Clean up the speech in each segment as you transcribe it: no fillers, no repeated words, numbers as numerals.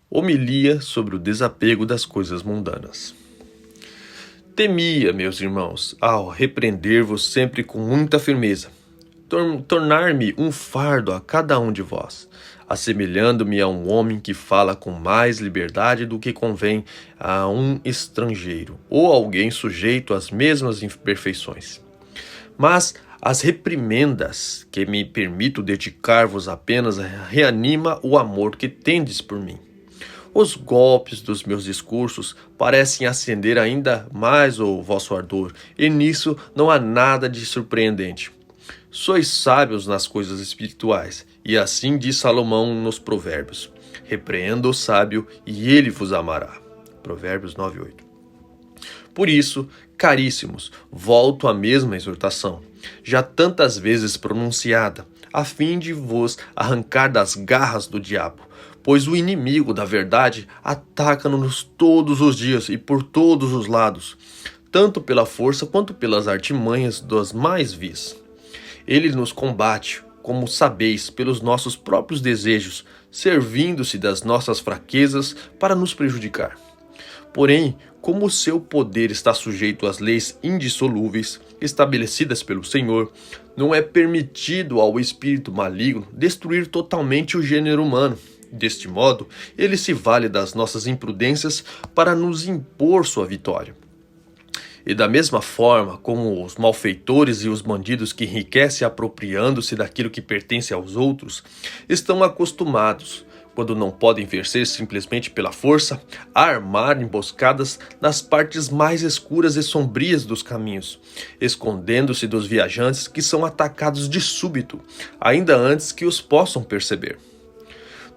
Homilia sobre o desapego das coisas mundanas. Temia, meus irmãos, ao repreender-vos sempre com muita firmeza, tornar-me um fardo a cada um de vós, assemelhando-me a um homem que fala com mais liberdade do que convém a um estrangeiro, ou alguém sujeito às mesmas imperfeições. Mas as reprimendas que me permito dedicar-vos apenas reanima o amor que tendes por mim. Os golpes dos meus discursos parecem acender ainda mais o vosso ardor, e nisso não há nada de surpreendente. Sois sábios nas coisas espirituais, e assim diz Salomão nos Provérbios: repreenda o sábio, e ele vos amará. Provérbios 9:8. Por isso, caríssimos, volto à mesma exortação, já tantas vezes pronunciada, a fim de vos arrancar das garras do diabo, pois o inimigo da verdade ataca-nos todos os dias e por todos os lados, tanto pela força quanto pelas artimanhas das mais vis. Ele nos combate, como sabeis, pelos nossos próprios desejos, servindo-se das nossas fraquezas para nos prejudicar. Porém, como o seu poder está sujeito às leis indissolúveis, estabelecidas pelo Senhor, não é permitido ao espírito maligno destruir totalmente o gênero humano. Deste modo, ele se vale das nossas imprudências para nos impor sua vitória. E da mesma forma como os malfeitores e os bandidos que enriquecem apropriando-se daquilo que pertence aos outros, estão acostumados, quando não podem vencer simplesmente pela força, a armar emboscadas nas partes mais escuras e sombrias dos caminhos, escondendo-se dos viajantes que são atacados de súbito, ainda antes que os possam perceber.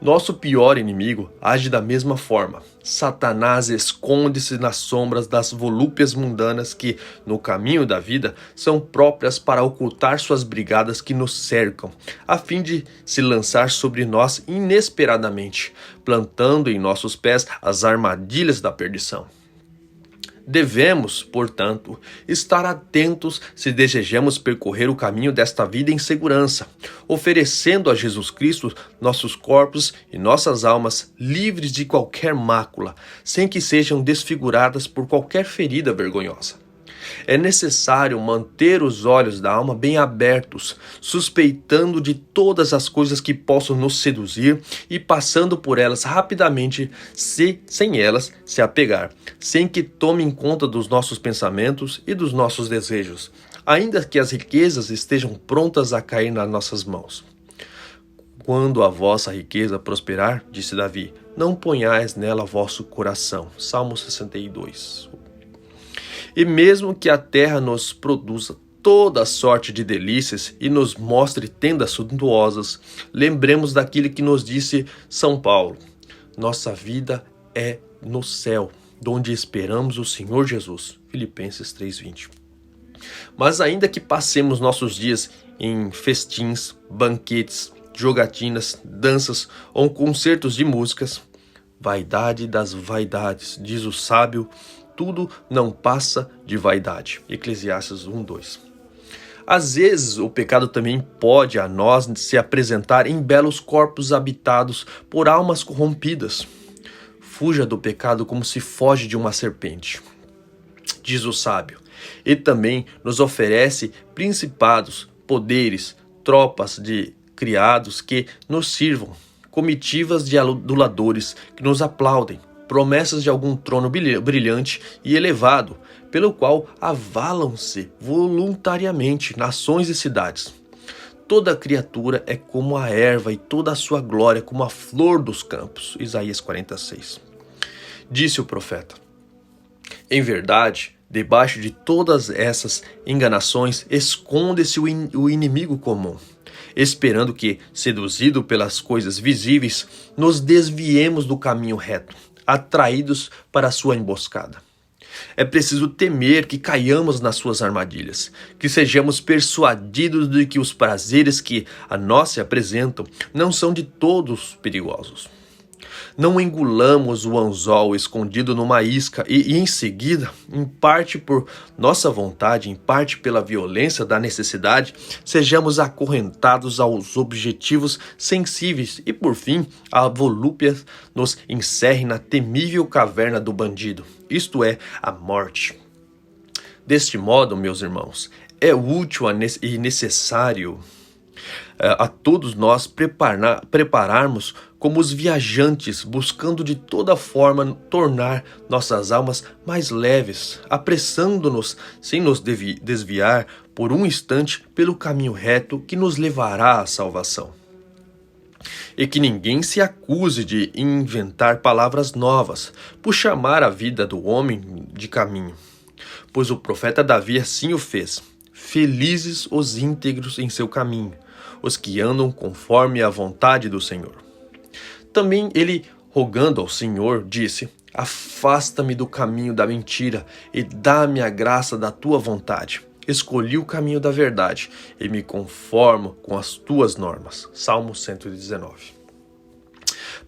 Nosso pior inimigo age da mesma forma. Satanás esconde-se nas sombras das volúpias mundanas que, no caminho da vida, são próprias para ocultar suas brigadas que nos cercam, a fim de se lançar sobre nós inesperadamente, plantando em nossos pés as armadilhas da perdição. Devemos, portanto, estar atentos se desejamos percorrer o caminho desta vida em segurança, oferecendo a Jesus Cristo nossos corpos e nossas almas livres de qualquer mácula, sem que sejam desfiguradas por qualquer ferida vergonhosa. É necessário manter os olhos da alma bem abertos, suspeitando de todas as coisas que possam nos seduzir e passando por elas rapidamente, sem elas se apegar, sem que tomem conta dos nossos pensamentos e dos nossos desejos, ainda que as riquezas estejam prontas a cair nas nossas mãos. Quando a vossa riqueza prosperar, disse Davi, não ponhais nela vosso coração. Salmo 62. E mesmo que a terra nos produza toda sorte de delícias e nos mostre tendas suntuosas, lembremos daquilo que nos disse São Paulo. Nossa vida é no céu, donde esperamos o Senhor Jesus. Filipenses 3:20. Mas ainda que passemos nossos dias em festins, banquetes, jogatinas, danças ou concertos de músicas, vaidade das vaidades, diz o sábio, tudo não passa de vaidade. Eclesiastes 1:2. Às vezes, o pecado também pode a nós se apresentar em belos corpos habitados por almas corrompidas. Fuja do pecado como se foge de uma serpente, diz o sábio. E também nos oferece principados, poderes, tropas de criados que nos sirvam, comitivas de aduladores que nos aplaudem, promessas de algum trono brilhante e elevado, pelo qual avalam-se voluntariamente nações e cidades. Toda criatura é como a erva e toda a sua glória como a flor dos campos. Isaías 46. Disse o profeta: em verdade, debaixo de todas essas enganações esconde-se o inimigo comum, esperando que, seduzido pelas coisas visíveis, nos desviemos do caminho reto, atraídos para a sua emboscada. É preciso temer que caiamos nas suas armadilhas, que sejamos persuadidos de que os prazeres que a nós se apresentam não são de todos perigosos. Não engulamos o anzol escondido numa isca e em seguida, em parte por nossa vontade, em parte pela violência da necessidade, sejamos acorrentados aos objetivos sensíveis e, por fim, a volúpia nos encerre na temível caverna do bandido, isto é, a morte. Deste modo, meus irmãos, é útil e necessário a todos nós prepararmos como os viajantes, buscando de toda forma tornar nossas almas mais leves, apressando-nos sem nos desviar por um instante pelo caminho reto que nos levará à salvação. E que ninguém se acuse de inventar palavras novas, por chamar a vida do homem de caminho. Pois o profeta Davi assim o fez. Felizes os íntegros em seu caminho, os que andam conforme a vontade do Senhor. Também ele, rogando ao Senhor, disse: afasta-me do caminho da mentira e dá-me a graça da tua vontade. Escolhi o caminho da verdade e me conformo com as tuas normas. Salmo 119.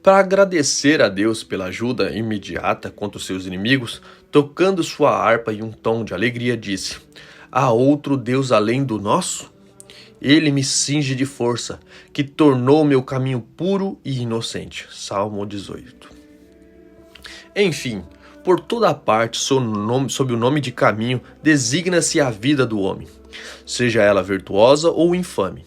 Para agradecer a Deus pela ajuda imediata contra os seus inimigos, tocando sua harpa em um tom de alegria, disse: há outro Deus além do nosso? Ele me cinge de força, que tornou meu caminho puro e inocente. Salmo 18. Enfim, por toda parte, sob o nome de caminho, designa-se a vida do homem, seja ela virtuosa ou infame.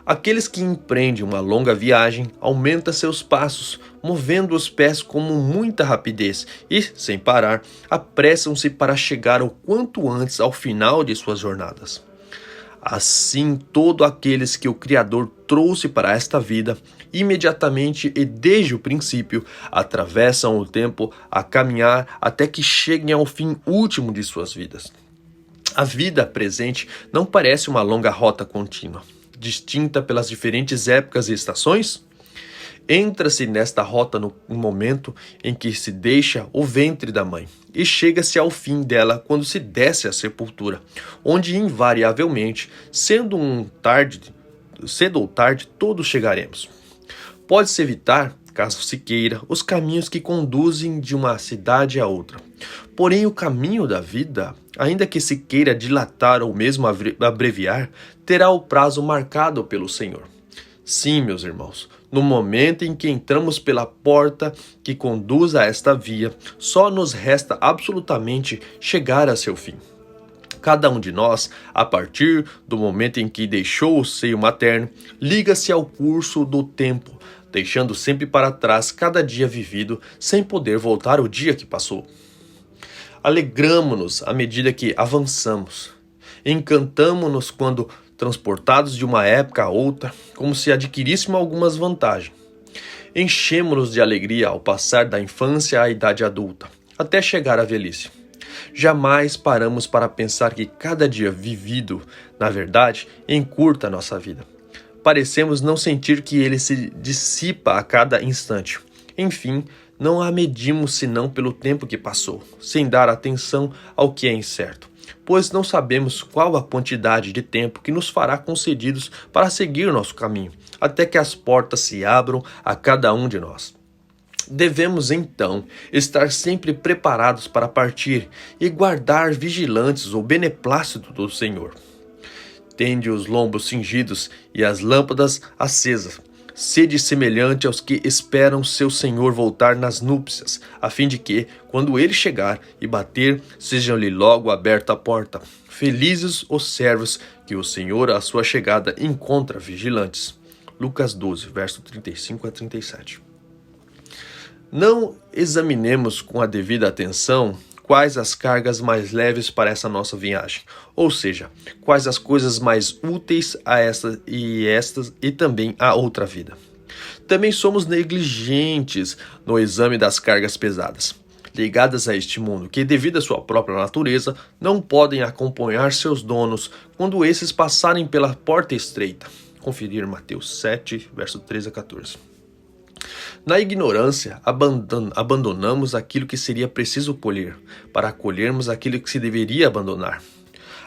Aqueles que empreendem uma longa viagem aumentam seus passos, movendo os pés com muita rapidez e, sem parar, apressam-se para chegar o quanto antes ao final de suas jornadas. Assim, todos aqueles que o Criador trouxe para esta vida, imediatamente e desde o princípio, atravessam o tempo a caminhar até que cheguem ao fim último de suas vidas. A vida presente não parece uma longa rota contínua, distinta pelas diferentes épocas e estações? Entra-se nesta rota no momento em que se deixa o ventre da mãe e chega-se ao fim dela quando se desce à sepultura, onde invariavelmente, cedo ou tarde, todos chegaremos. Pode-se evitar, caso se queira, os caminhos que conduzem de uma cidade a outra. Porém, o caminho da vida, ainda que se queira dilatar ou mesmo abreviar, terá o prazo marcado pelo Senhor. Sim, meus irmãos, no momento em que entramos pela porta que conduz a esta via, só nos resta absolutamente chegar a seu fim. Cada um de nós, a partir do momento em que deixou o seio materno, liga-se ao curso do tempo, deixando sempre para trás cada dia vivido, sem poder voltar ao dia que passou. Alegramo-nos à medida que avançamos. Encantamo-nos quando transportados de uma época a outra, como se adquiríssemos algumas vantagens. Enchemo-nos de alegria ao passar da infância à idade adulta, até chegar à velhice. Jamais paramos para pensar que cada dia vivido, na verdade, encurta a nossa vida. Parecemos não sentir que ele se dissipa a cada instante. Enfim, não a medimos senão pelo tempo que passou, sem dar atenção ao que é incerto, pois não sabemos qual a quantidade de tempo que nos fará concedidos para seguir nosso caminho, até que as portas se abram a cada um de nós. Devemos, então, estar sempre preparados para partir e guardar vigilantes o beneplácito do Senhor. Tende os lombos cingidos e as lâmpadas acesas. Sede semelhante aos que esperam seu Senhor voltar nas núpcias, a fim de que, quando ele chegar e bater, seja-lhe logo aberta a porta. Felizes os servos que o Senhor, à sua chegada, encontra vigilantes. Lucas 12, verso 35 a 37. Não examinemos com a devida atenção quais as cargas mais leves para essa nossa viagem, ou seja, quais as coisas mais úteis a estas e também a outra vida. Também somos negligentes no exame das cargas pesadas, ligadas a este mundo, que devido à sua própria natureza, não podem acompanhar seus donos quando esses passarem pela porta estreita. Conferir Mateus 7, verso 13 a 14. Na ignorância, abandonamos aquilo que seria preciso colher, para colhermos aquilo que se deveria abandonar.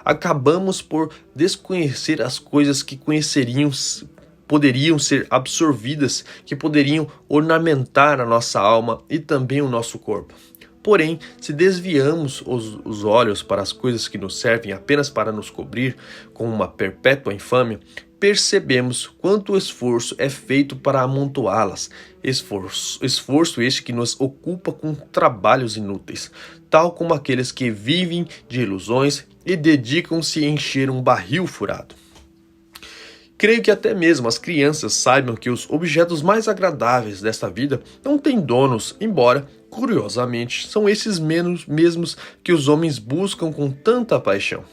Acabamos por desconhecer as coisas que conheceríamos poderiam ser absorvidas, que poderiam ornamentar a nossa alma e também o nosso corpo. Porém, se desviamos os olhos para as coisas que nos servem apenas para nos cobrir com uma perpétua infâmia, percebemos quanto esforço é feito para amontoá-las, esforço este que nos ocupa com trabalhos inúteis, tal como aqueles que vivem de ilusões e dedicam-se a encher um barril furado. Creio que até mesmo as crianças saibam que os objetos mais agradáveis desta vida não têm donos, embora, curiosamente, são esses mesmos que os homens buscam com tanta paixão.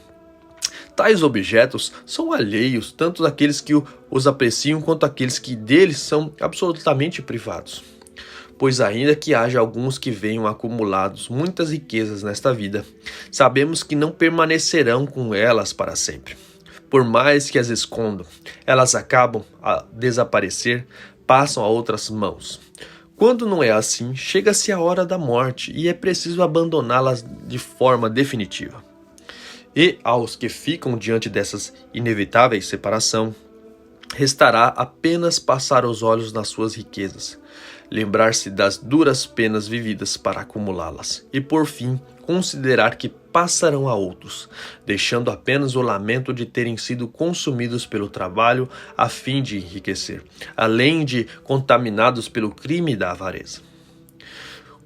Tais objetos são alheios tanto daqueles que os apreciam quanto daqueles que deles são absolutamente privados. Pois ainda que haja alguns que venham acumulados muitas riquezas nesta vida, sabemos que não permanecerão com elas para sempre. Por mais que as escondam, elas acabam a desaparecer, passam a outras mãos. Quando não é assim, chega-se a hora da morte e é preciso abandoná-las de forma definitiva. E aos que ficam diante dessas inevitáveis separação, restará apenas passar os olhos nas suas riquezas, lembrar-se das duras penas vividas para acumulá-las e, por fim, considerar que passarão a outros, deixando apenas o lamento de terem sido consumidos pelo trabalho a fim de enriquecer, além de contaminados pelo crime da avareza.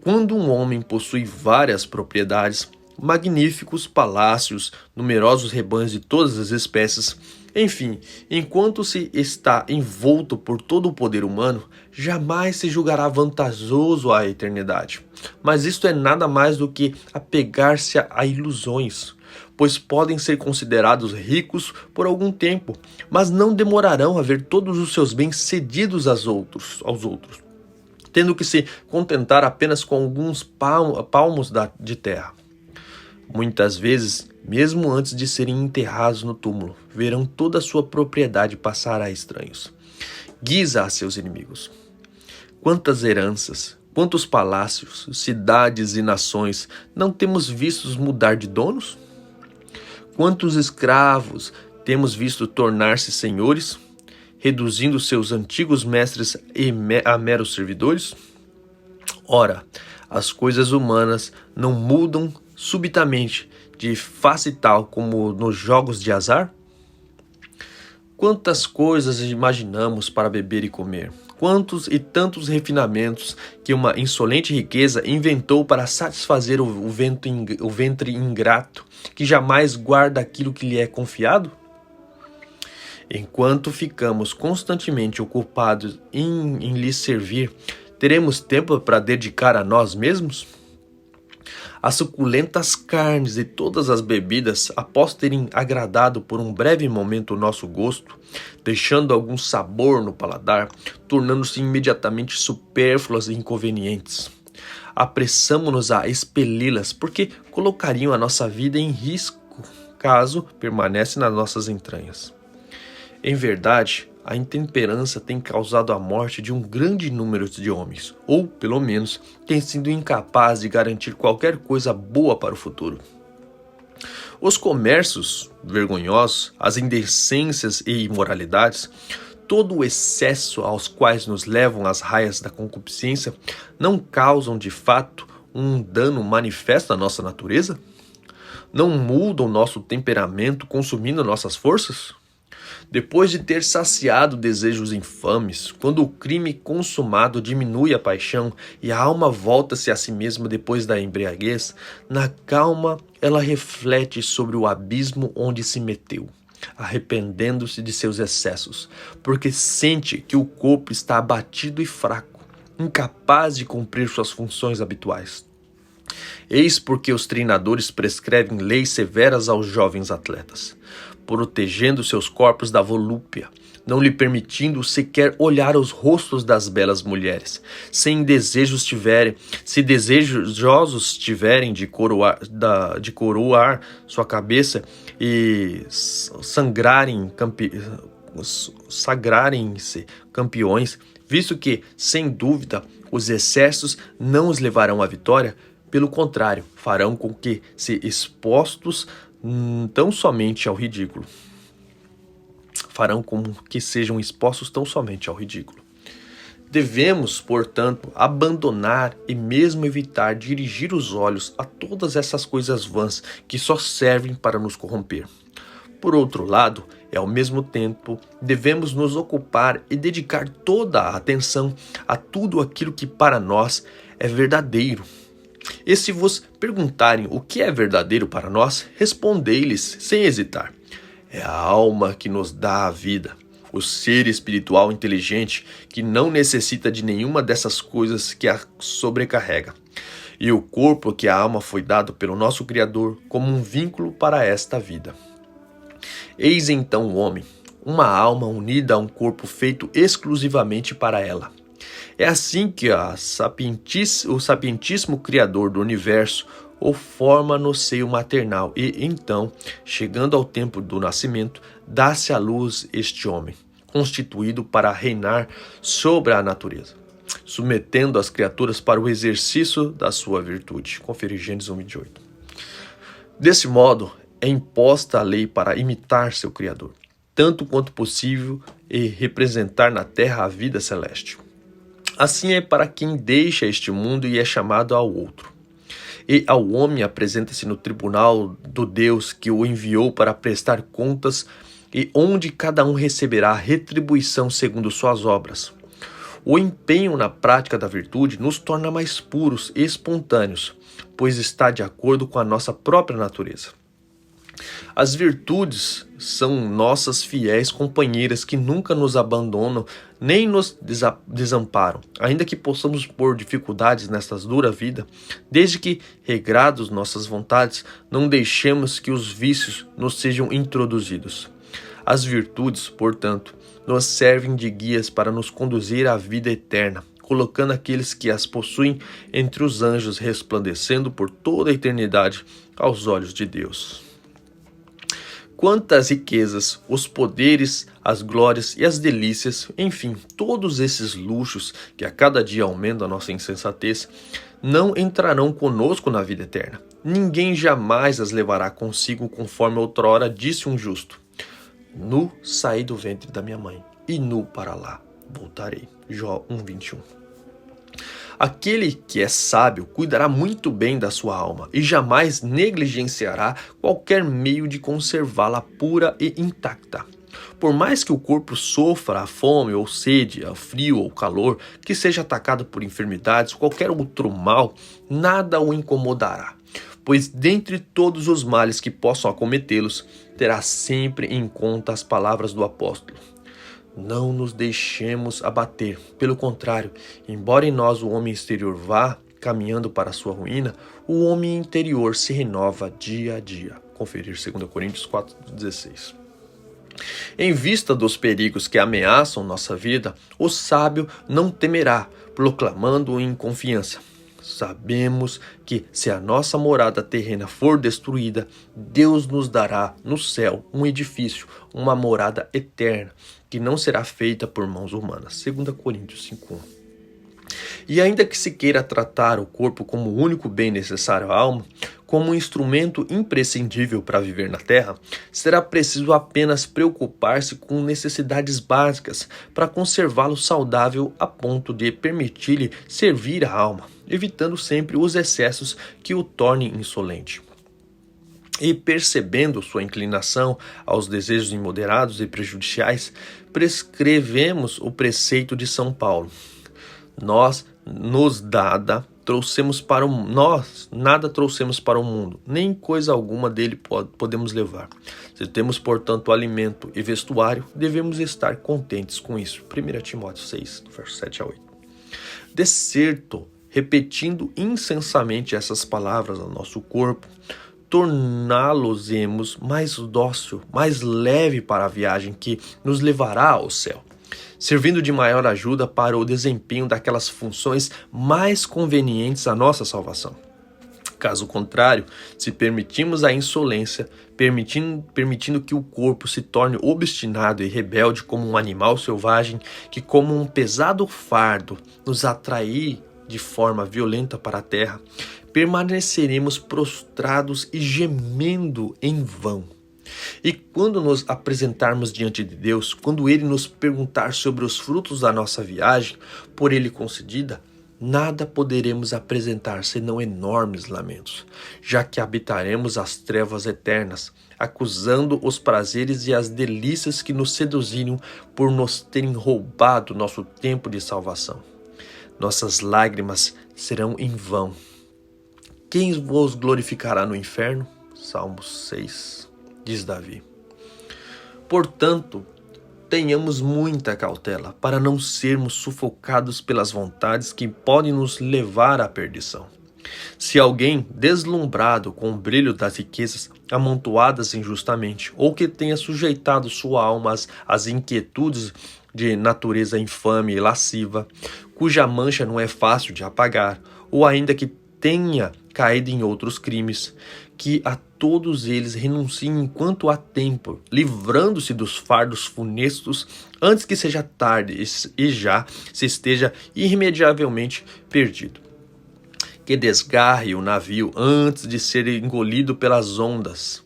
Quando um homem possui várias propriedades, magníficos palácios, numerosos rebanhos de todas as espécies, enfim, enquanto se está envolto por todo o poder humano, jamais se julgará vantajoso à eternidade. Mas isto é nada mais do que apegar-se a ilusões, pois podem ser considerados ricos por algum tempo, mas não demorarão a ver todos os seus bens cedidos aos outros, tendo que se contentar apenas com alguns palmos de terra. Muitas vezes, mesmo antes de serem enterrados no túmulo, verão toda a sua propriedade passar a estranhos, guisa a seus inimigos. Quantas heranças, quantos palácios, cidades e nações não temos vistos mudar de donos? Quantos escravos temos visto tornar-se senhores, reduzindo seus antigos mestres a meros servidores? Ora, as coisas humanas não mudam subitamente de face tal como nos jogos de azar? Quantas coisas imaginamos para beber e comer? Quantos e tantos refinamentos que uma insolente riqueza inventou para satisfazer o ventre ingrato, que jamais guarda aquilo que lhe é confiado? Enquanto ficamos constantemente ocupados em lhe servir, teremos tempo para dedicar a nós mesmos? As suculentas carnes e todas as bebidas, após terem agradado por um breve momento o nosso gosto, deixando algum sabor no paladar, tornando-se imediatamente supérfluas e inconvenientes. Apressamo-nos a expeli-las porque colocariam a nossa vida em risco, caso permanece nas nossas entranhas. Em verdade, a intemperança tem causado a morte de um grande número de homens, ou, pelo menos, tem sido incapaz de garantir qualquer coisa boa para o futuro. Os comércios vergonhosos, as indecências e imoralidades, todo o excesso aos quais nos levam as raias da concupiscência, não causam, de fato, um dano manifesto à nossa natureza? Não mudam nosso temperamento, consumindo nossas forças? Depois de ter saciado desejos infames, quando o crime consumado diminui a paixão e a alma volta-se a si mesma depois da embriaguez, na calma ela reflete sobre o abismo onde se meteu, arrependendo-se de seus excessos, porque sente que o corpo está abatido e fraco, incapaz de cumprir suas funções habituais. Eis porque os treinadores prescrevem leis severas aos jovens atletas, protegendo seus corpos da volúpia, não lhe permitindo sequer olhar os rostos das belas mulheres, se desejosos tiverem de coroar sua cabeça e sagrarem-se campeões, visto que, sem dúvida, os excessos não os levarão à vitória. Pelo contrário, farão com que se expostos tão somente ao ridículo. farão com que sejam expostos tão somente ao ridículo. Devemos, portanto, abandonar e mesmo evitar dirigir os olhos a todas essas coisas vãs que só servem para nos corromper. Por outro lado, ao mesmo tempo, devemos nos ocupar e dedicar toda a atenção a tudo aquilo que para nós é verdadeiro. E se vos perguntarem o que é verdadeiro para nós, respondei-lhes sem hesitar. É a alma que nos dá a vida. O ser espiritual inteligente que não necessita de nenhuma dessas coisas que a sobrecarrega. E o corpo que a alma foi dado pelo nosso Criador como um vínculo para esta vida. Eis então o homem, uma alma unida a um corpo feito exclusivamente para ela. É assim que o sapientíssimo Criador do universo o forma no seio maternal e, então, chegando ao tempo do nascimento, dá-se à luz este homem, constituído para reinar sobre a natureza, submetendo as criaturas para o exercício da sua virtude. Conferir Gênesis 1:28. Desse modo, é imposta a lei para imitar seu Criador, tanto quanto possível, e representar na terra a vida celeste. Assim é para quem deixa este mundo e é chamado ao outro. E ao homem apresenta-se no tribunal do Deus que o enviou para prestar contas e onde cada um receberá retribuição segundo suas obras. O empenho na prática da virtude nos torna mais puros e espontâneos, pois está de acordo com a nossa própria natureza. As virtudes são nossas fiéis companheiras que nunca nos abandonam nem nos desamparam, ainda que possamos pôr dificuldades nesta dura vida, desde que, regrados nossas vontades, não deixemos que os vícios nos sejam introduzidos. As virtudes, portanto, nos servem de guias para nos conduzir à vida eterna, colocando aqueles que as possuem entre os anjos, resplandecendo por toda a eternidade aos olhos de Deus. Quantas riquezas, os poderes, as glórias e as delícias, enfim, todos esses luxos que a cada dia aumentam a nossa insensatez, não entrarão conosco na vida eterna. Ninguém jamais as levará consigo, conforme outrora disse um justo. Nu saí do ventre da minha mãe, e nu para lá voltarei. Jó 1:21. Aquele que é sábio cuidará muito bem da sua alma e jamais negligenciará qualquer meio de conservá-la pura e intacta. Por mais que o corpo sofra a fome ou sede, a frio ou calor, que seja atacado por enfermidades ou qualquer outro mal, nada o incomodará, pois dentre todos os males que possam acometê-los, terá sempre em conta as palavras do apóstolo. Não nos deixemos abater. Pelo contrário, embora em nós o homem exterior vá caminhando para a sua ruína, o homem interior se renova dia a dia. Conferir 2 Coríntios 4:16. Em vista dos perigos que ameaçam nossa vida, o sábio não temerá, proclamando em confiança. Sabemos que, se a nossa morada terrena for destruída, Deus nos dará no céu um edifício, uma morada eterna, que não será feita por mãos humanas. 2 Coríntios 5:1. E ainda que se queira tratar o corpo como o único bem necessário à alma, como um instrumento imprescindível para viver na terra, será preciso apenas preocupar-se com necessidades básicas para conservá-lo saudável a ponto de permitir-lhe servir a alma, evitando sempre os excessos que o tornem insolente. E percebendo sua inclinação aos desejos imoderados e prejudiciais, prescrevemos o preceito de São Paulo. Nós nada trouxemos para o mundo, nem coisa alguma dele podemos levar. Se temos, portanto, alimento e vestuário, devemos estar contentes com isso. 1 Timóteo 6, versos 7 a 8. De certo, repetindo incessantemente essas palavras ao nosso corpo, torná-los-emos mais dócil, mais leve para a viagem que nos levará ao céu, servindo de maior ajuda para o desempenho daquelas funções mais convenientes à nossa salvação. Caso contrário, se permitirmos a insolência, permitindo que o corpo se torne obstinado e rebelde como um animal selvagem que, como um pesado fardo, nos atrair de forma violenta para a terra, permaneceremos prostrados e gemendo em vão. E quando nos apresentarmos diante de Deus, quando Ele nos perguntar sobre os frutos da nossa viagem, por Ele concedida, nada poderemos apresentar senão enormes lamentos, já que habitaremos as trevas eternas, acusando os prazeres e as delícias que nos seduziram por nos terem roubado nosso tempo de salvação. Nossas lágrimas serão em vão. Quem vos glorificará no inferno? Salmo 6, diz Davi. Portanto, tenhamos muita cautela para não sermos sufocados pelas vontades que podem nos levar à perdição. Se alguém, deslumbrado com o brilho das riquezas amontoadas injustamente, ou que tenha sujeitado sua alma às inquietudes de natureza infame e lasciva, cuja mancha não é fácil de apagar, ou ainda que tenha caído em outros crimes, que a todos eles renunciem enquanto há tempo, livrando-se dos fardos funestos antes que seja tarde e já se esteja irremediavelmente perdido. Que desgarre o navio antes de ser engolido pelas ondas,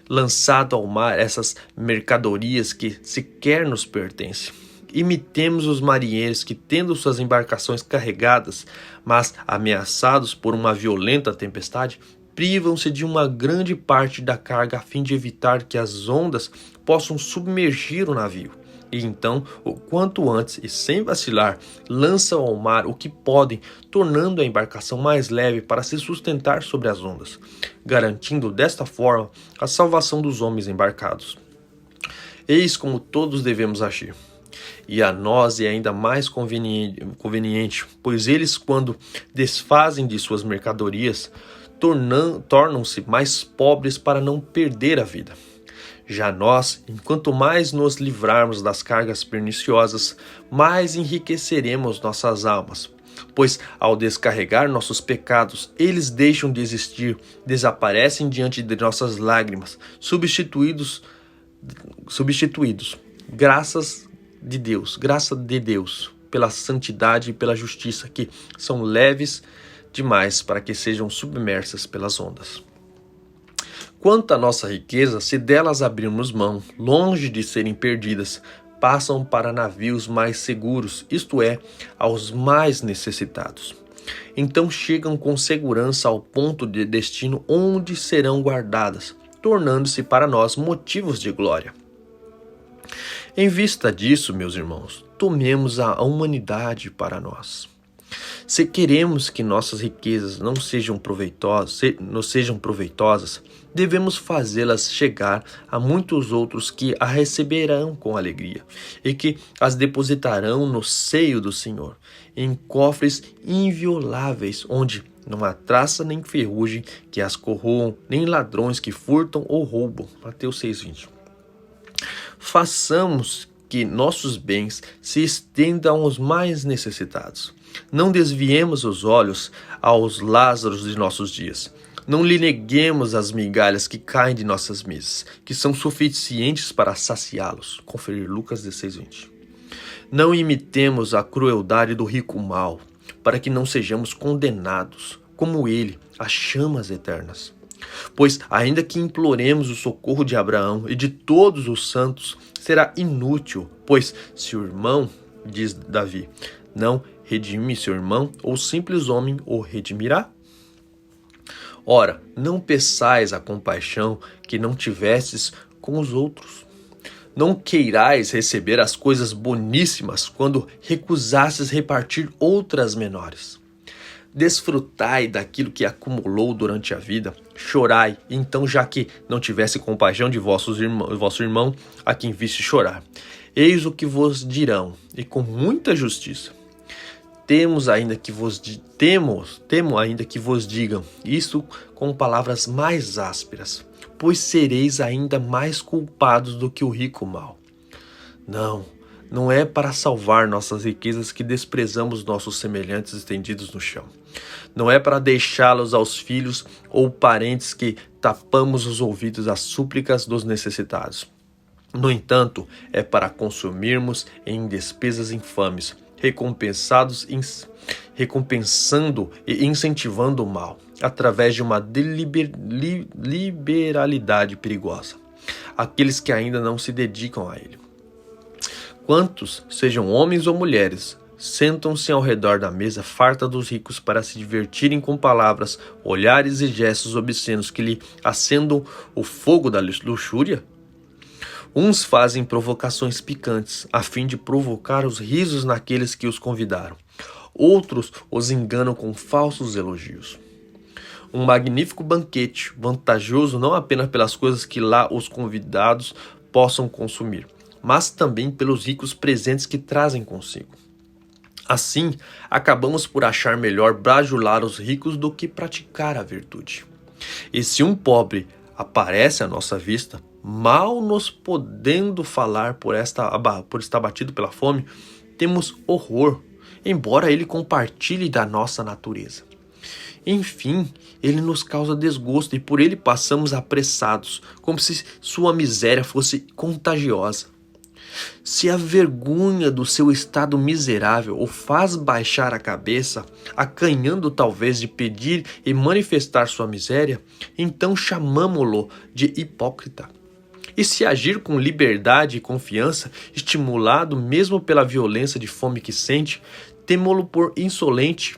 lançado ao mar essas mercadorias que sequer nos pertencem. Imitemos os marinheiros que, tendo suas embarcações carregadas, mas ameaçados por uma violenta tempestade, privam-se de uma grande parte da carga a fim de evitar que as ondas possam submergir o navio. E então, o quanto antes e sem vacilar, lançam ao mar o que podem, tornando a embarcação mais leve para se sustentar sobre as ondas, garantindo desta forma a salvação dos homens embarcados. Eis como todos devemos agir. E a nós é ainda mais conveniente, pois eles, quando desfazem de suas mercadorias, tornam-se mais pobres para não perder a vida. Já nós, enquanto mais nos livrarmos das cargas perniciosas, mais enriqueceremos nossas almas, pois ao descarregar nossos pecados, eles deixam de existir, desaparecem diante de nossas lágrimas, substituídos, graça de Deus, pela santidade e pela justiça, que são leves demais para que sejam submersas pelas ondas. Quanto à nossa riqueza, se delas abrirmos mão, longe de serem perdidas, passam para navios mais seguros, isto é, aos mais necessitados. Então chegam com segurança ao ponto de destino onde serão guardadas, tornando-se para nós motivos de glória. Em vista disso, meus irmãos, tomemos a humanidade para nós. Se queremos que nossas riquezas não sejam proveitosas, devemos fazê-las chegar a muitos outros que a receberão com alegria e que as depositarão no seio do Senhor, em cofres invioláveis, onde não há traça nem ferrugem que as corroam, nem ladrões que furtam ou roubam. Mateus 6:20. Façamos que nossos bens se estendam aos mais necessitados. Não desviemos os olhos aos Lázaros de nossos dias. Não lhe neguemos as migalhas que caem de nossas mesas, que são suficientes para saciá-los. Conferir Lucas 16:20. Não imitemos a crueldade do rico mau, para que não sejamos condenados, como ele, às chamas eternas. Pois, ainda que imploremos o socorro de Abraão e de todos os santos, será inútil, pois se o irmão, diz Davi, não redime seu irmão, ou simples homem o redimirá? Ora, não peçais a compaixão que não tivestes com os outros. Não queirais receber as coisas boníssimas quando recusastes repartir outras menores. Desfrutai daquilo que acumulou durante a vida, chorai, então já que não tivesse compaixão de vosso irmão, a quem viste chorar. Eis o que vos dirão, e com muita justiça. Temo ainda que vos digam isso com palavras mais ásperas, pois sereis ainda mais culpados do que o rico mau. Não é para salvar nossas riquezas que desprezamos nossos semelhantes estendidos no chão. Não é para deixá-los aos filhos ou parentes que tapamos os ouvidos às súplicas dos necessitados. No entanto, é para consumirmos em despesas infames, recompensando e incentivando o mal, através de uma liberalidade perigosa. aqueles que ainda não se dedicam a ele. Quantos, sejam homens ou mulheres, sentam-se ao redor da mesa farta dos ricos para se divertirem com palavras, olhares e gestos obscenos que lhe acendam o fogo da luxúria? Uns fazem provocações picantes, a fim de provocar os risos naqueles que os convidaram. Outros os enganam com falsos elogios. Um magnífico banquete, vantajoso não apenas pelas coisas que lá os convidados possam consumir, mas também pelos ricos presentes que trazem consigo. Assim, acabamos por achar melhor bajular os ricos do que praticar a virtude. E se um pobre aparece à nossa vista, mal nos podendo falar por estar abatido pela fome, temos horror, embora ele compartilhe da nossa natureza. Enfim, ele nos causa desgosto e por ele passamos apressados, como se sua miséria fosse contagiosa. Se a vergonha do seu estado miserável o faz baixar a cabeça, acanhando talvez de pedir e manifestar sua miséria, então chamamo-lo de hipócrita. E se agir com liberdade e confiança, estimulado mesmo pela violência de fome que sente, temo-lo por insolente,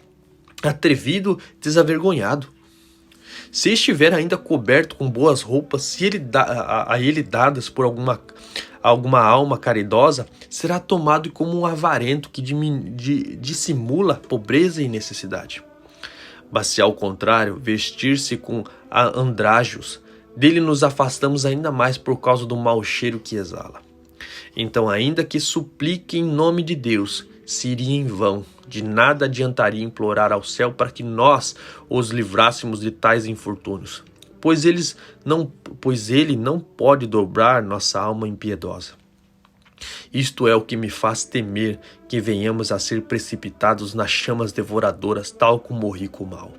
atrevido, desavergonhado. Se estiver ainda coberto com boas roupas, a ele dadas por alguma alma caridosa, será tomado como um avarento que dissimula pobreza e necessidade. Mas se ao contrário, vestir-se com andrajos, dele nos afastamos ainda mais por causa do mau cheiro que exala. Então, ainda que suplique em nome de Deus, seria em vão, de nada adiantaria implorar ao céu para que nós os livrássemos de tais infortúnios, pois ele não pode dobrar nossa alma impiedosa. Isto é o que me faz temer que venhamos a ser precipitados nas chamas devoradoras, tal como o rico mau.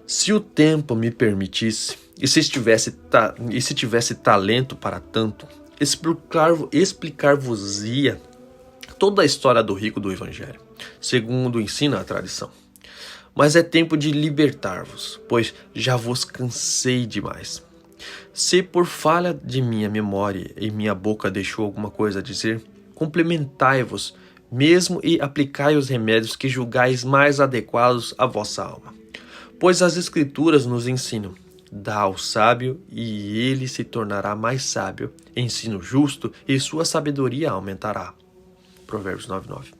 Se o tempo me permitisse, e se tivesse talento para tanto, explicar-vos-ia toda a história do rico do Evangelho, segundo ensina a tradição. Mas é tempo de libertar-vos, pois já vos cansei demais. Se por falha de minha memória e minha boca deixou alguma coisa a dizer, complementai-vos mesmo e aplicai os remédios que julgais mais adequados à vossa alma. Pois as Escrituras nos ensinam: dá ao sábio e ele se tornará mais sábio, ensino justo e sua sabedoria aumentará. Provérbios 9:9.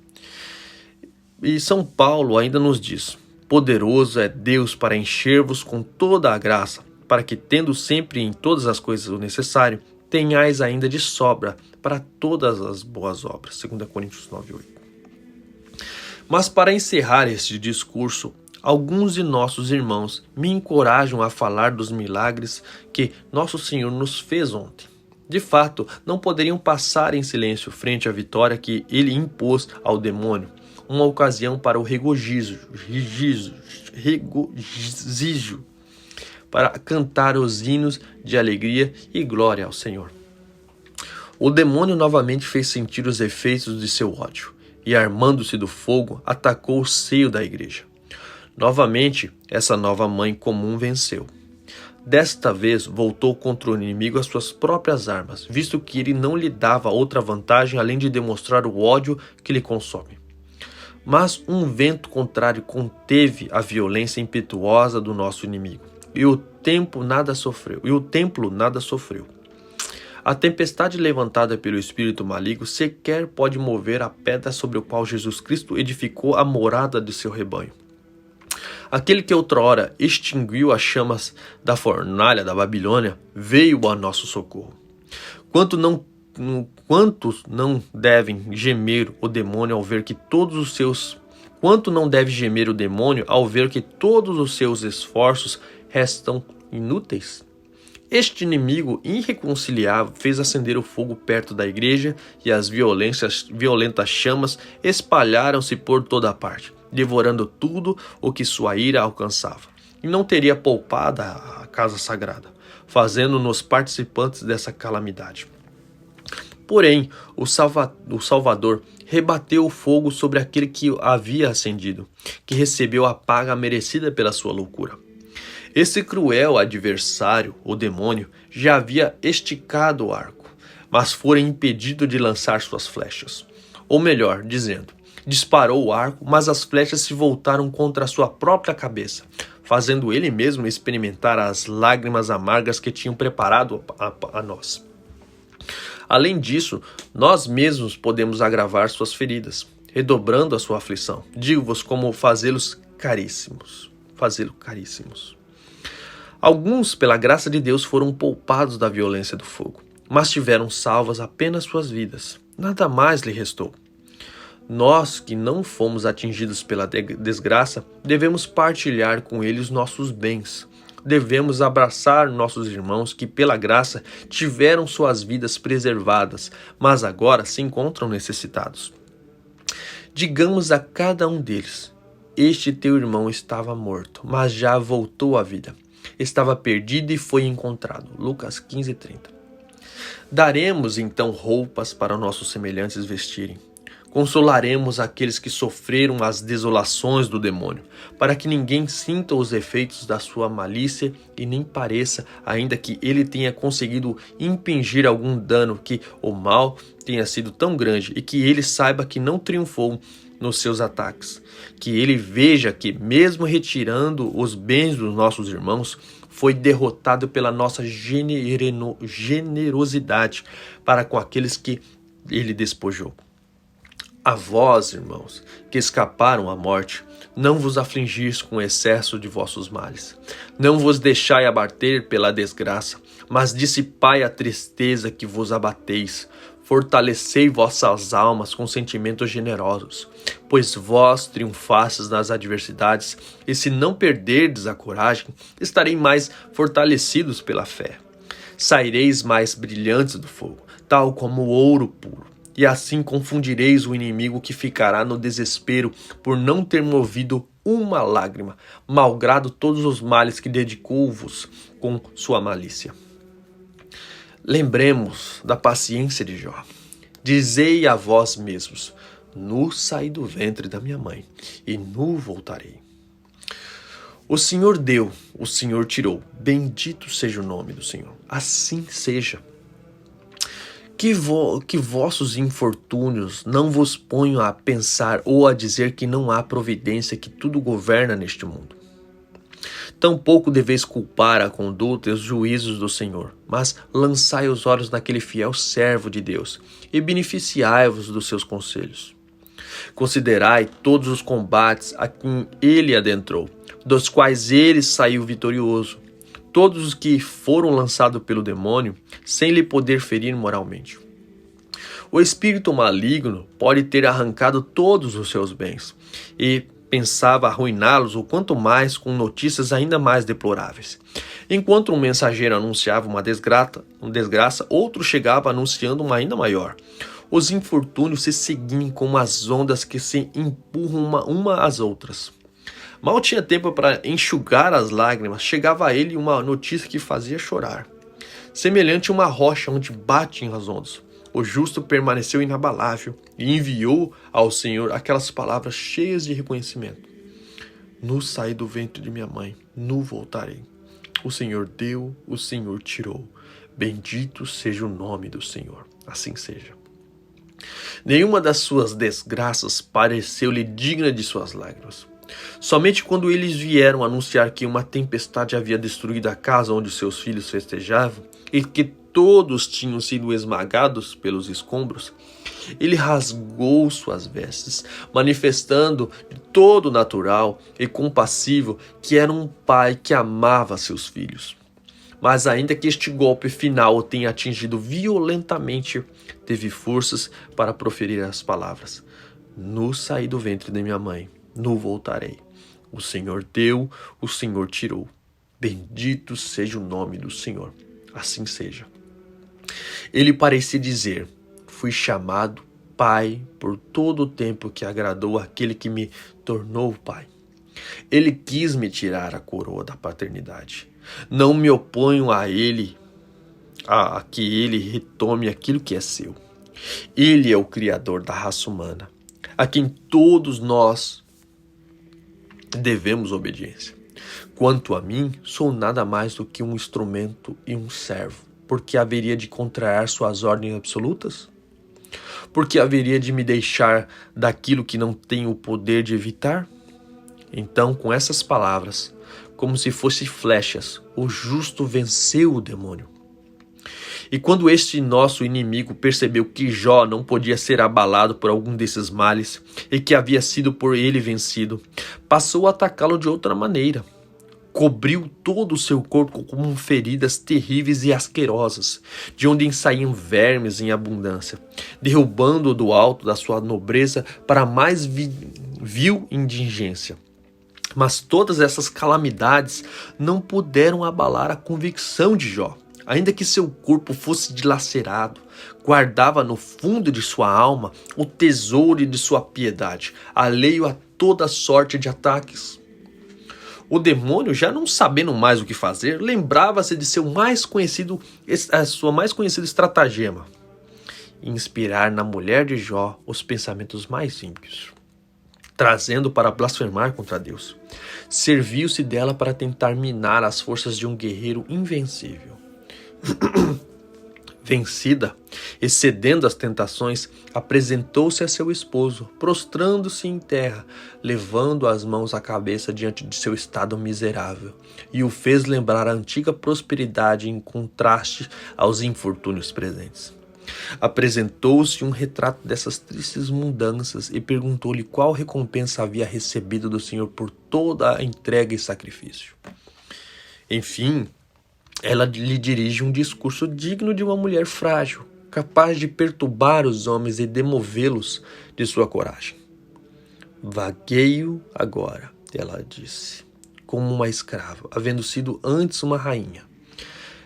E São Paulo ainda nos diz: poderoso é Deus para encher-vos com toda a graça, para que, tendo sempre em todas as coisas o necessário, tenhais ainda de sobra para todas as boas obras. 2 Coríntios 9:8. Mas para encerrar este discurso, alguns de nossos irmãos me encorajam a falar dos milagres que Nosso Senhor nos fez ontem. De fato, não poderiam passar em silêncio frente à vitória que ele impôs ao demônio, uma ocasião para o regozijo, para cantar os hinos de alegria e glória ao Senhor. O demônio novamente fez sentir os efeitos de seu ódio e, armando-se do fogo, atacou o seio da igreja. Novamente, essa nova mãe comum venceu. Desta vez, voltou contra o inimigo as suas próprias armas, visto que ele não lhe dava outra vantagem além de demonstrar o ódio que lhe consome. Mas um vento contrário conteve a violência impetuosa do nosso inimigo, e o templo nada sofreu. A tempestade levantada pelo espírito maligno sequer pode mover a pedra sobre a qual Jesus Cristo edificou a morada de seu rebanho. Aquele que outrora extinguiu as chamas da fornalha da Babilônia veio a nosso socorro. Quantos não devem gemer o demônio ao ver que todos os seus esforços restam inúteis? Este inimigo irreconciliável fez acender o fogo perto da igreja e as violentas chamas espalharam-se por toda parte, devorando tudo o que sua ira alcançava. E não teria poupado a casa sagrada, fazendo-nos participantes dessa calamidade. Porém, o Salvador rebateu o fogo sobre aquele que o havia acendido, que recebeu a paga merecida pela sua loucura. Esse cruel adversário, o demônio, já havia esticado o arco, mas fora impedido de lançar suas flechas. Ou melhor dizendo, disparou o arco, mas as flechas se voltaram contra a sua própria cabeça, fazendo ele mesmo experimentar as lágrimas amargas que tinham preparado a nós. Além disso, nós mesmos podemos agravar suas feridas, redobrando a sua aflição. Digo-vos como fazê-los caríssimos. Alguns, pela graça de Deus, foram poupados da violência do fogo, mas tiveram salvas apenas suas vidas. Nada mais lhe restou. Nós, que não fomos atingidos pela desgraça, devemos partilhar com eles nossos bens. Devemos abraçar nossos irmãos que, pela graça, tiveram suas vidas preservadas, mas agora se encontram necessitados. Digamos a cada um deles: este teu irmão estava morto, mas já voltou à vida. Estava perdido e foi encontrado. Lucas 15:30. Daremos então roupas para nossos semelhantes vestirem. Consolaremos aqueles que sofreram as desolações do demônio, para que ninguém sinta os efeitos da sua malícia e nem pareça, ainda que ele tenha conseguido impingir algum dano, que o mal tenha sido tão grande e que ele saiba que não triunfou nos seus ataques. Que ele veja que, mesmo retirando os bens dos nossos irmãos, foi derrotado pela nossa generosidade para com aqueles que ele despojou. A vós, irmãos, que escaparam à morte, não vos afligis com o excesso de vossos males. Não vos deixai abater pela desgraça, mas dissipai a tristeza que vos abateis. Fortalecei vossas almas com sentimentos generosos, pois vós triunfastes nas adversidades, e se não perderdes a coragem, estarei mais fortalecidos pela fé. Saireis mais brilhantes do fogo, tal como o ouro puro. E assim confundireis o inimigo, que ficará no desespero por não ter movido uma lágrima, malgrado todos os males que dedicou-vos com sua malícia. Lembremos da paciência de Jó. Dizei a vós mesmos: nu saí do ventre da minha mãe, e nu voltarei. O Senhor deu, o Senhor tirou. Bendito seja o nome do Senhor. Assim seja. Que vossos infortúnios não vos ponham a pensar ou a dizer que não há providência, que tudo governa neste mundo. Tampouco deveis culpar a conduta e os juízos do Senhor, mas lançai os olhos naquele fiel servo de Deus e beneficiai-vos dos seus conselhos. Considerai todos os combates a quem ele adentrou, dos quais ele saiu vitorioso. Todos os que foram lançados pelo demônio, sem lhe poder ferir moralmente. O espírito maligno pode ter arrancado todos os seus bens, e pensava arruiná-los, ou quanto mais com notícias ainda mais deploráveis. Enquanto um mensageiro anunciava uma desgraça, outro chegava anunciando uma ainda maior. Os infortúnios se seguiam como as ondas que se empurram uma às outras. Mal tinha tempo para enxugar as lágrimas, chegava a ele uma notícia que fazia chorar. Semelhante a uma rocha onde batem as ondas, o justo permaneceu inabalável e enviou ao Senhor aquelas palavras cheias de reconhecimento: nu saí do ventre de minha mãe, nu voltarei. O Senhor deu, o Senhor tirou. Bendito seja o nome do Senhor. Assim seja. Nenhuma das suas desgraças pareceu-lhe digna de suas lágrimas. Somente quando eles vieram anunciar que uma tempestade havia destruído a casa onde seus filhos festejavam e que todos tinham sido esmagados pelos escombros, ele rasgou suas vestes, manifestando de todo natural e compassivo que era um pai que amava seus filhos. Mas ainda que este golpe final o tenha atingido violentamente, teve forças para proferir as palavras: nu saí do ventre de minha mãe, nu voltarei. O Senhor deu, o Senhor tirou. Bendito seja o nome do Senhor. Assim seja. Ele parecia dizer: fui chamado Pai por todo o tempo que agradou aquele que me tornou Pai. Ele quis me tirar a coroa da paternidade. Não me oponho a ele, a que ele retome aquilo que é seu. Ele é o Criador da raça humana, a quem todos nós devemos obediência. Quanto a mim, sou nada mais do que um instrumento e um servo. Por que haveria de contrariar suas ordens absolutas? Por que haveria de me deixar daquilo que não tenho o poder de evitar? Então, com essas palavras, como se fossem flechas, o justo venceu o demônio. E quando este nosso inimigo percebeu que Jó não podia ser abalado por algum desses males e que havia sido por ele vencido, passou a atacá-lo de outra maneira. Cobriu todo o seu corpo com feridas terríveis e asquerosas, de onde saíam vermes em abundância, derrubando-o do alto da sua nobreza para a mais vil indigência. Mas todas essas calamidades não puderam abalar a convicção de Jó. Ainda que seu corpo fosse dilacerado, guardava no fundo de sua alma o tesouro de sua piedade, alheio a toda sorte de ataques. O demônio, já não sabendo mais o que fazer, lembrava-se de sua mais conhecida estratagema: inspirar na mulher de Jó os pensamentos mais ímpios, trazendo para blasfemar contra Deus. Serviu-se dela para tentar minar as forças de um guerreiro invencível. Vencida, excedendo as tentações, apresentou-se a seu esposo, prostrando-se em terra, levando as mãos à cabeça diante de seu estado miserável, e o fez lembrar a antiga prosperidade em contraste aos infortúnios presentes. Apresentou-se um retrato dessas tristes mudanças e perguntou-lhe qual recompensa havia recebido do Senhor por toda a entrega e sacrifício. Enfim, ela lhe dirige um discurso digno de uma mulher frágil, capaz de perturbar os homens e demovê-los de sua coragem. Vagueio agora, ela disse, como uma escrava, havendo sido antes uma rainha.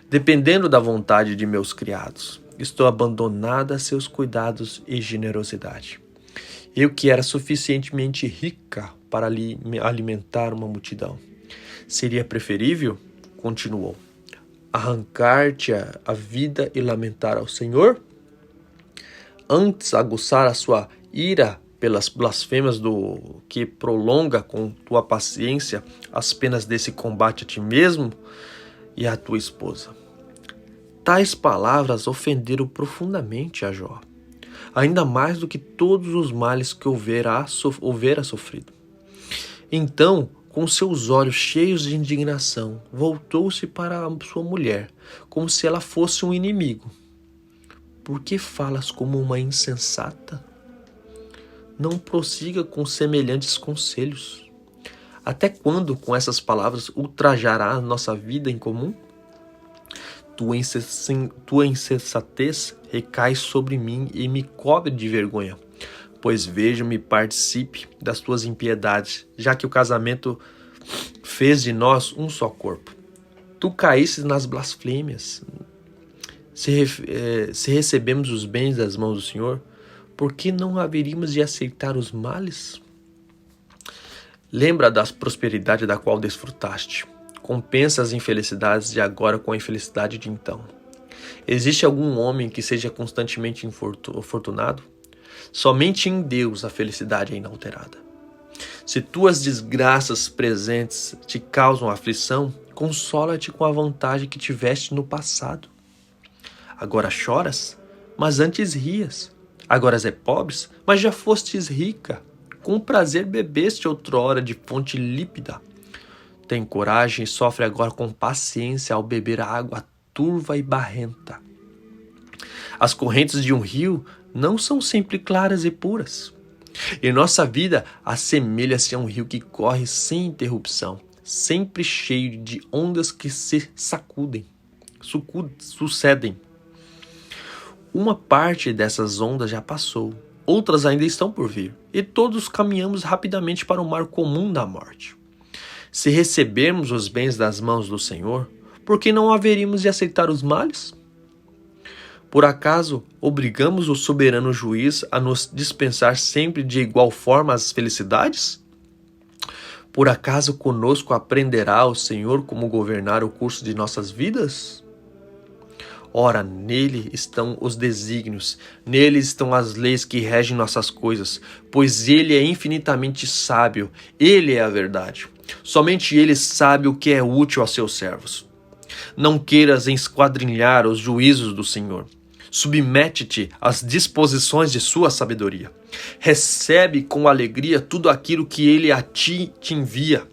Dependendo da vontade de meus criados, estou abandonada a seus cuidados e generosidade. Eu que era suficientemente rica para alimentar uma multidão. Seria preferível, continuou, arrancar-te a vida e lamentar ao Senhor? Antes aguçar a sua ira pelas blasfêmias do que prolonga com tua paciência as penas desse combate a ti mesmo e à tua esposa. Tais palavras ofenderam profundamente a Jó, ainda mais do que todos os males que houvera sofrido. Então, com seus olhos cheios de indignação, voltou-se para a sua mulher, como se ela fosse um inimigo. Por que falas como uma insensata? Não prossiga com semelhantes conselhos. Até quando, com essas palavras, ultrajará a nossa vida em comum? Tua insensatez recai sobre mim e me cobre de vergonha, pois vejo-me participe das tuas impiedades, já que o casamento fez de nós um só corpo. Tu caístes nas blasfêmias. Se recebemos os bens das mãos do Senhor, por que não haveríamos de aceitar os males? Lembra da prosperidade da qual desfrutaste. Compensa as infelicidades de agora com a infelicidade de então. Existe algum homem que seja constantemente infortunado? Somente em Deus a felicidade é inalterada. Se tuas desgraças presentes te causam aflição, consola-te com a vantagem que tiveste no passado. Agora choras, mas antes rias. Agora és pobres, mas já fostes rica. Com prazer bebeste outrora de fonte límpida. Tem coragem e sofre agora com paciência ao beber a água turva e barrenta. As correntes de um rio não são sempre claras e puras. E nossa vida assemelha-se a um rio que corre sem interrupção, sempre cheio de ondas que se sucedem. Uma parte dessas ondas já passou, outras ainda estão por vir, e todos caminhamos rapidamente para o mar comum da morte. Se recebermos os bens das mãos do Senhor, por que não haveríamos de aceitar os males? Por acaso, obrigamos o soberano juiz a nos dispensar sempre de igual forma as felicidades? Por acaso conosco aprenderá o Senhor como governar o curso de nossas vidas? Ora, nele estão os desígnios, nele estão as leis que regem nossas coisas, pois ele é infinitamente sábio, ele é a verdade. Somente ele sabe o que é útil a seus servos. Não queiras esquadrinhar os juízos do Senhor. Submete-te às disposições de sua sabedoria. Recebe com alegria tudo aquilo que ele a ti te envia.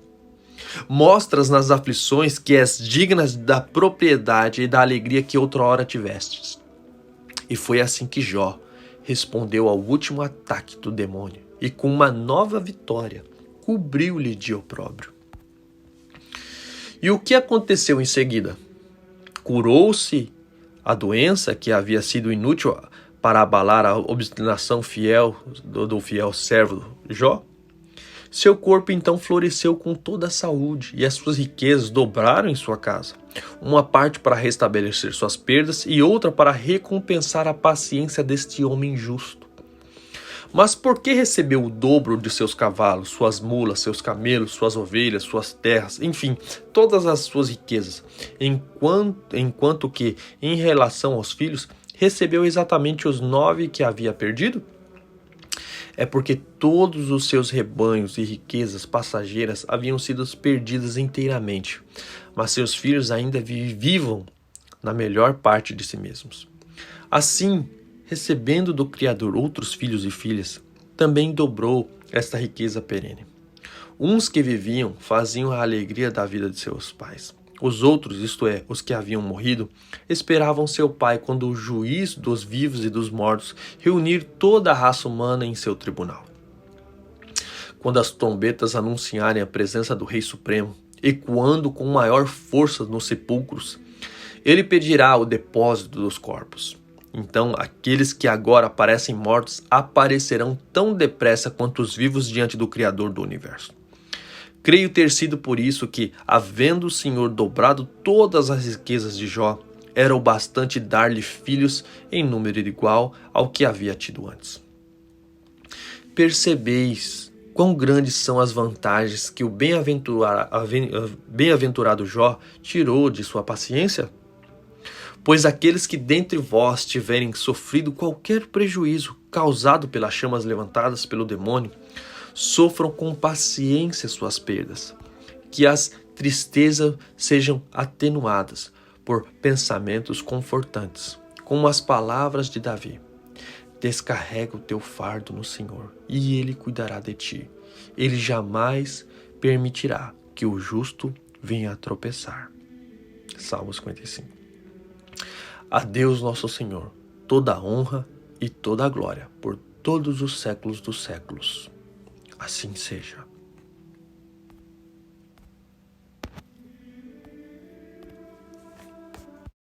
Mostras nas aflições que és digna da propriedade e da alegria que outrora tivestes. E foi assim que Jó respondeu ao último ataque do demônio e com uma nova vitória cobriu-lhe de opróbrio. E o que aconteceu em seguida? Curou-se a doença que havia sido inútil para abalar a obstinação fiel do fiel servo Jó? Seu corpo então floresceu com toda a saúde e as suas riquezas dobraram em sua casa. Uma parte para restabelecer suas perdas e outra para recompensar a paciência deste homem justo. Mas por que recebeu o dobro de seus cavalos, suas mulas, seus camelos, suas ovelhas, suas terras, enfim, todas as suas riquezas, enquanto que, em relação aos filhos, recebeu exatamente os 9 que havia perdido? É porque todos os seus rebanhos e riquezas passageiras haviam sido perdidas inteiramente, mas seus filhos ainda vivam na melhor parte de si mesmos. Assim, recebendo do Criador outros filhos e filhas, também dobrou esta riqueza perene. Uns que viviam faziam a alegria da vida de seus pais. Os outros, isto é, os que haviam morrido, esperavam seu pai quando o juiz dos vivos e dos mortos reunir toda a raça humana em seu tribunal. Quando as trombetas anunciarem a presença do Rei Supremo, ecoando com maior força nos sepulcros, ele pedirá o depósito dos corpos. Então, aqueles que agora parecem mortos aparecerão tão depressa quanto os vivos diante do Criador do universo. Creio ter sido por isso que, havendo o Senhor dobrado todas as riquezas de Jó, era o bastante dar-lhe filhos em número igual ao que havia tido antes. Percebeis quão grandes são as vantagens que o bem-aventurado Jó tirou de sua paciência? Pois aqueles que dentre vós tiverem sofrido qualquer prejuízo causado pelas chamas levantadas pelo demônio, sofram com paciência suas perdas, que as tristezas sejam atenuadas por pensamentos confortantes, como as palavras de Davi. Descarrega o teu fardo no Senhor, e Ele cuidará de ti. Ele jamais permitirá que o justo venha a tropeçar. Salmo 55. A Deus nosso Senhor, toda a honra e toda a glória, por todos os séculos dos séculos. Assim seja.